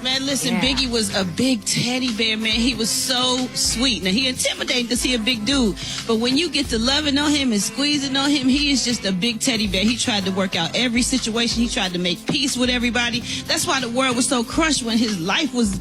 Man, listen, Biggie was a big teddy bear, man. He was so sweet. Now, he intimidated because he a big dude. But when you get to loving on him and squeezing on him, he is just a big teddy bear. He tried to work out every situation. He tried to make peace with everybody. That's why the world was so crushed when his life was,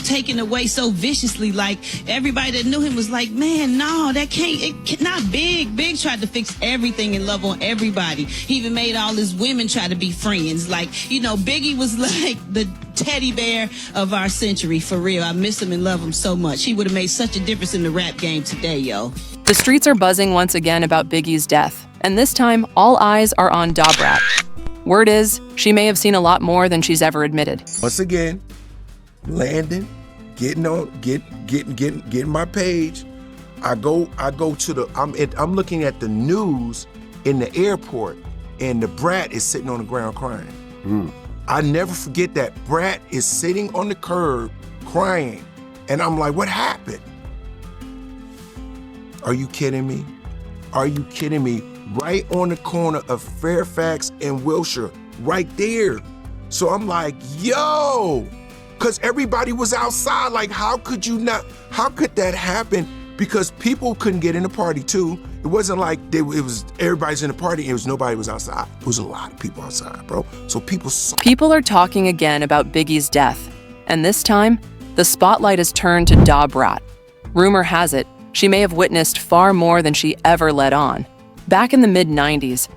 taken away so viciously. Like, everybody that knew him was like, man, no, that can't, not Big. Big tried to fix everything and love on everybody. He even made all his women try to be friends. Like, Biggie was like the teddy bear of our century, for real. I miss him and love him so much. He would have made such a difference in the rap game today, yo. The streets are buzzing once again about Biggie's death, and this time all eyes are on Brat. Word is, she may have seen a lot more than she's ever admitted. Once again, landing, getting my page. I go to the, I'm looking at the news in the airport, and the Brat is sitting on the ground crying. I never forget that. Brat is sitting on the curb crying. And I'm like, what happened? Are you kidding me? Are you kidding me? Right on the corner of Fairfax and Wilshire, right there. So I'm like, yo, because everybody was outside. Like, how could that happen? Because people couldn't get in the party too. It wasn't like it was everybody's in the party, nobody was outside. It was a lot of people outside, bro. So People are talking again about Biggie's death. And this time, the spotlight is turned to Brat. Rumor has it, she may have witnessed far more than she ever let on. Back in the mid-90s,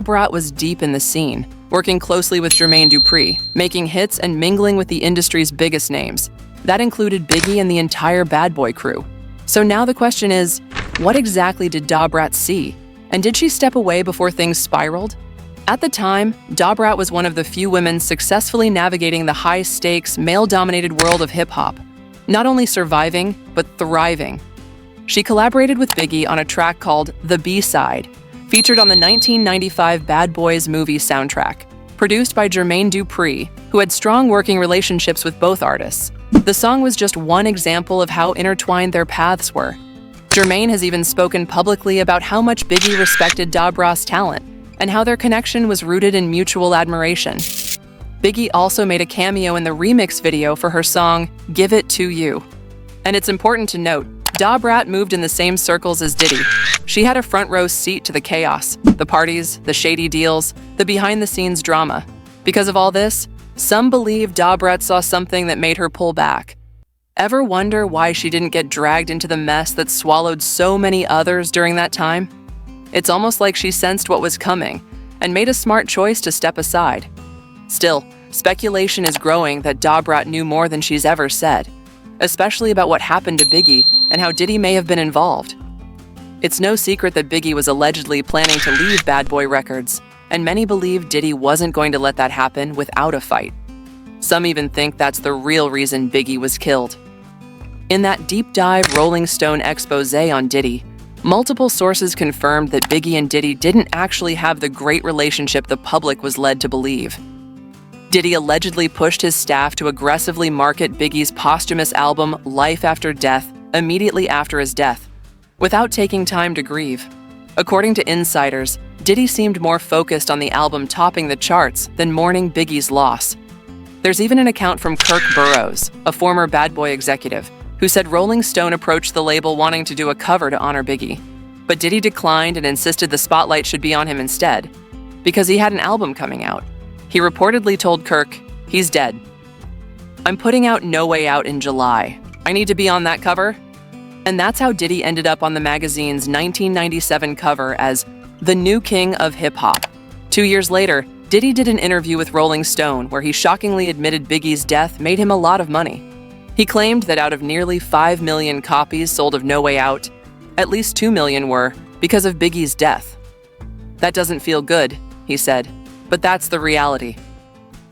Brat was deep in the scene, working closely with Jermaine Dupri, making hits and mingling with the industry's biggest names. That included Biggie and the entire Bad Boy crew. So now the question is, what exactly did Brat see? And did she step away before things spiraled? At the time, Brat was one of the few women successfully navigating the high-stakes, male-dominated world of hip-hop, not only surviving, but thriving. She collaborated with Biggie on a track called The B-Side, featured on the 1995 Bad Boys movie soundtrack, produced by Jermaine Dupri, who had strong working relationships with both artists. The song was just one example of how intertwined their paths were. Jermaine has even spoken publicly about how much Biggie respected Brat's talent and how their connection was rooted in mutual admiration. Biggie also made a cameo in the remix video for her song, Give It To You. And it's important to note, Brat moved in the same circles as Diddy. She had a front row seat to the chaos, the parties, the shady deals, the behind-the-scenes drama. Because of all this, some believe Brat saw something that made her pull back. Ever wonder why she didn't get dragged into the mess that swallowed so many others during that time? It's almost like she sensed what was coming and made a smart choice to step aside. Still, speculation is growing that Brat knew more than she's ever said, especially about what happened to Biggie and how Diddy may have been involved. It's no secret that Biggie was allegedly planning to leave Bad Boy Records, and many believe Diddy wasn't going to let that happen without a fight. Some even think that's the real reason Biggie was killed. In that deep dive Rolling Stone expose on Diddy, multiple sources confirmed that Biggie and Diddy didn't actually have the great relationship the public was led to believe. Diddy allegedly pushed his staff to aggressively market Biggie's posthumous album Life After Death immediately after his death, without taking time to grieve. According to insiders, Diddy seemed more focused on the album topping the charts than mourning Biggie's loss. There's even an account from Kirk Burroughs, a former Bad Boy executive, who said Rolling Stone approached the label wanting to do a cover to honor Biggie. But Diddy declined and insisted the spotlight should be on him instead, because he had an album coming out. He reportedly told Kirk, "He's dead. I'm putting out No Way Out in July. I need to be on that cover." And that's how Diddy ended up on the magazine's 1997 cover as the new king of hip-hop. 2 years later, Diddy did an interview with Rolling Stone where he shockingly admitted Biggie's death made him a lot of money. He claimed that out of nearly 5 million copies sold of No Way Out, at least 2 million were because of Biggie's death. "That doesn't feel good," he said, "but that's the reality."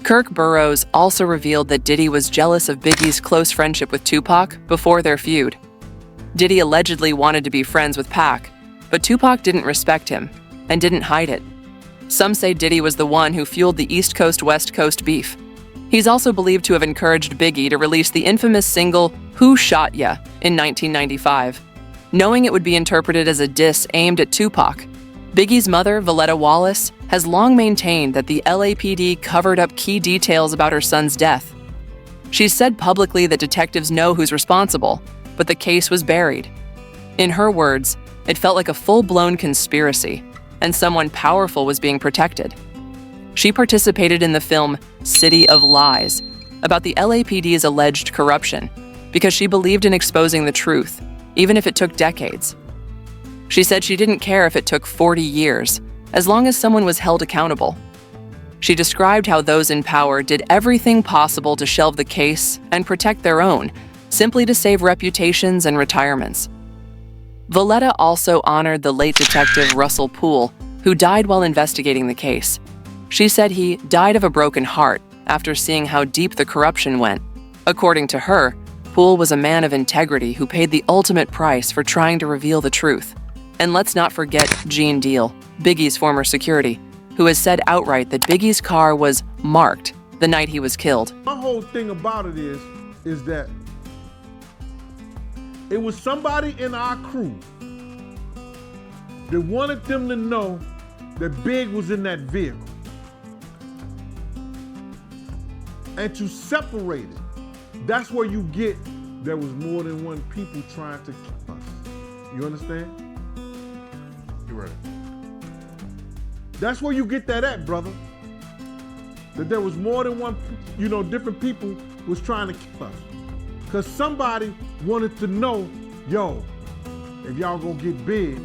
Kirk Burroughs also revealed that Diddy was jealous of Biggie's close friendship with Tupac before their feud. Diddy allegedly wanted to be friends with Pac, but Tupac didn't respect him and didn't hide it. Some say Diddy was the one who fueled the East Coast-West Coast beef. He's also believed to have encouraged Biggie to release the infamous single Who Shot Ya in 1995, knowing it would be interpreted as a diss aimed at Tupac. Biggie's mother, Valletta Wallace, has long maintained that the LAPD covered up key details about her son's death. She said publicly that detectives know who's responsible, but the case was buried. In her words, it felt like a full-blown conspiracy, and someone powerful was being protected. She participated in the film City of Lies about the LAPD's alleged corruption because she believed in exposing the truth, even if it took decades. She said she didn't care if it took 40 years, as long as someone was held accountable. She described how those in power did everything possible to shelve the case and protect their own, simply to save reputations and retirements. Valletta also honored the late detective Russell Poole, who died while investigating the case. She said he died of a broken heart after seeing how deep the corruption went. According to her, Poole was a man of integrity who paid the ultimate price for trying to reveal the truth. And let's not forget Gene Deal, Biggie's former security, who has said outright that Biggie's car was marked the night he was killed. My whole thing about it is that it was somebody in our crew that wanted them to know that Big was in that vehicle. And to separate it, that's where you get there was more than one people trying to kill us. You understand? You're right. That's where you get that at, brother. That there was more than one, different people was trying to kill us. Because somebody wanted to know, yo, if y'all gonna get big,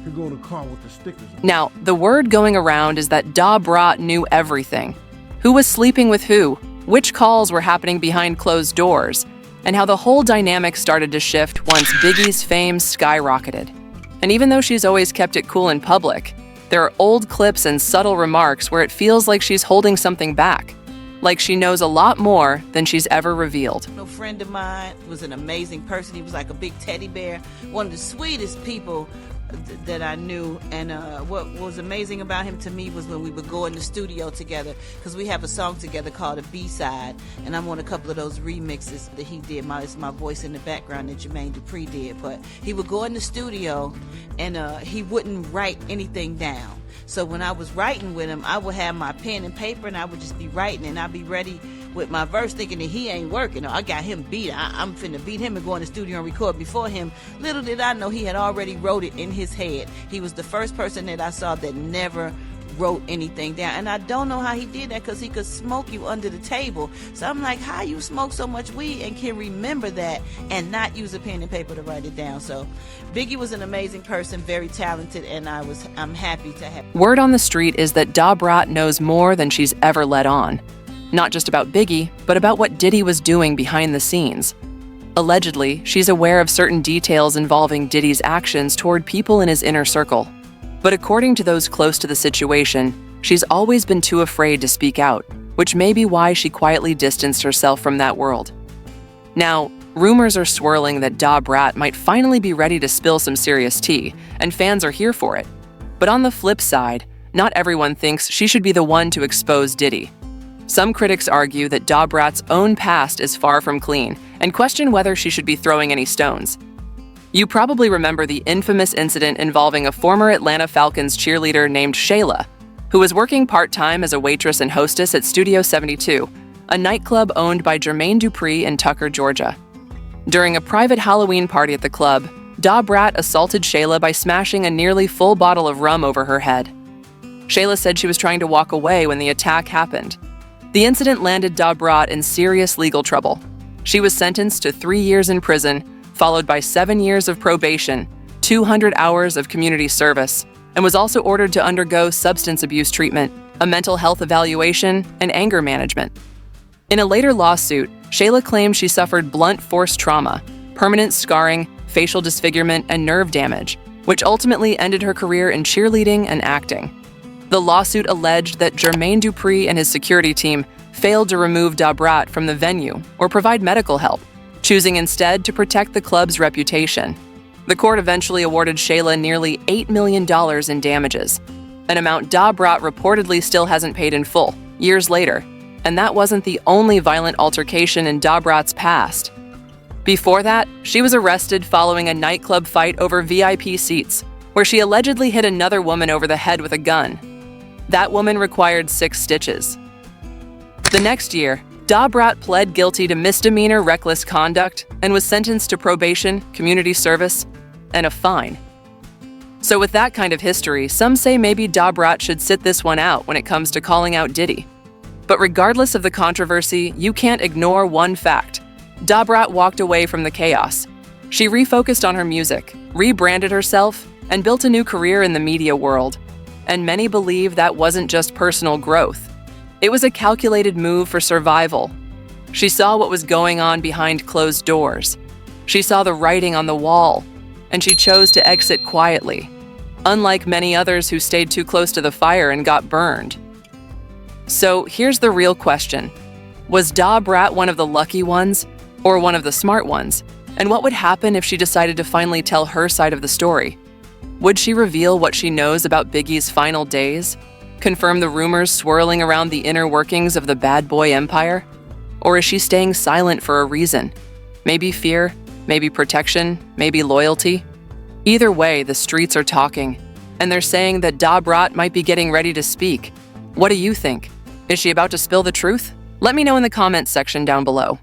you go to the car with the stickers on. Now, the word going around is that Brat knew everything. Who was sleeping with who, which calls were happening behind closed doors, and how the whole dynamic started to shift once Biggie's fame skyrocketed. And even though she's always kept it cool in public, there are old clips and subtle remarks where it feels like she's holding something back, like she knows a lot more than she's ever revealed. A friend of mine was an amazing person. He was like a big teddy bear, one of the sweetest people that I knew. And what was amazing about him to me was when we would go in the studio together, because we have a song together called A B-Side, and I'm on a couple of those remixes that he did. It's my voice in the background that Jermaine Dupri did. But he would go in the studio and he wouldn't write anything down. So when I was writing with him, I would have my pen and paper and I would just be writing, and I'd be ready with my verse thinking that he ain't working. I got him beat. I'm finna beat him and go in the studio and record before him. Little did I know he had already wrote it in his head. He was the first person that I saw that never wrote anything down. And I don't know how he did that, because he could smoke you under the table. So I'm like, how you smoke so much weed and can remember that and not use a pen and paper to write it down? So Biggie was an amazing person, very talented, and I'm happy to have. Word on the street is that Brat knows more than she's ever let on. Not just about Biggie, but about what Diddy was doing behind the scenes. Allegedly, she's aware of certain details involving Diddy's actions toward people in his inner circle. But according to those close to the situation, she's always been too afraid to speak out, which may be why she quietly distanced herself from that world. Now, rumors are swirling that Brat might finally be ready to spill some serious tea, and fans are here for it. But on the flip side, not everyone thinks she should be the one to expose Diddy. Some critics argue that Brat's own past is far from clean and question whether she should be throwing any stones. You probably remember the infamous incident involving a former Atlanta Falcons cheerleader named Shayla, who was working part-time as a waitress and hostess at Studio 72, a nightclub owned by Jermaine Dupri in Tucker, Georgia. During a private Halloween party at the club, Brat assaulted Shayla by smashing a nearly full bottle of rum over her head. Shayla said she was trying to walk away when the attack happened. The incident landed Brat in serious legal trouble. She was sentenced to 3 years in prison, followed by 7 years of probation, 200 hours of community service, and was also ordered to undergo substance abuse treatment, a mental health evaluation, and anger management. In a later lawsuit, Shayla claimed she suffered blunt force trauma, permanent scarring, facial disfigurement, and nerve damage, which ultimately ended her career in cheerleading and acting. The lawsuit alleged that Jermaine Dupri and his security team failed to remove Brat from the venue or provide medical help, choosing instead to protect the club's reputation. The court eventually awarded Shayla nearly $8 million in damages, an amount Brat reportedly still hasn't paid in full, years later, and that wasn't the only violent altercation in Brat's past. Before that, she was arrested following a nightclub fight over VIP seats, where she allegedly hit another woman over the head with a gun. That woman required 6 stitches. The next year, Brat pled guilty to misdemeanor reckless conduct and was sentenced to probation, community service, and a fine. So with that kind of history, some say maybe Brat should sit this one out when it comes to calling out Diddy. But regardless of the controversy, you can't ignore one fact. Brat walked away from the chaos. She refocused on her music, rebranded herself, and built a new career in the media world. And many believe that wasn't just personal growth. It was a calculated move for survival. She saw what was going on behind closed doors. She saw the writing on the wall, and she chose to exit quietly, unlike many others who stayed too close to the fire and got burned. So here's the real question. Was Brat one of the lucky ones, or one of the smart ones? And what would happen if she decided to finally tell her side of the story? Would she reveal what she knows about Biggie's final days? Confirm the rumors swirling around the inner workings of the bad boy empire? Or is she staying silent for a reason? Maybe fear, maybe protection, maybe loyalty? Either way, the streets are talking, and they're saying that Brat might be getting ready to speak. What do you think? Is she about to spill the truth? Let me know in the comments section down below.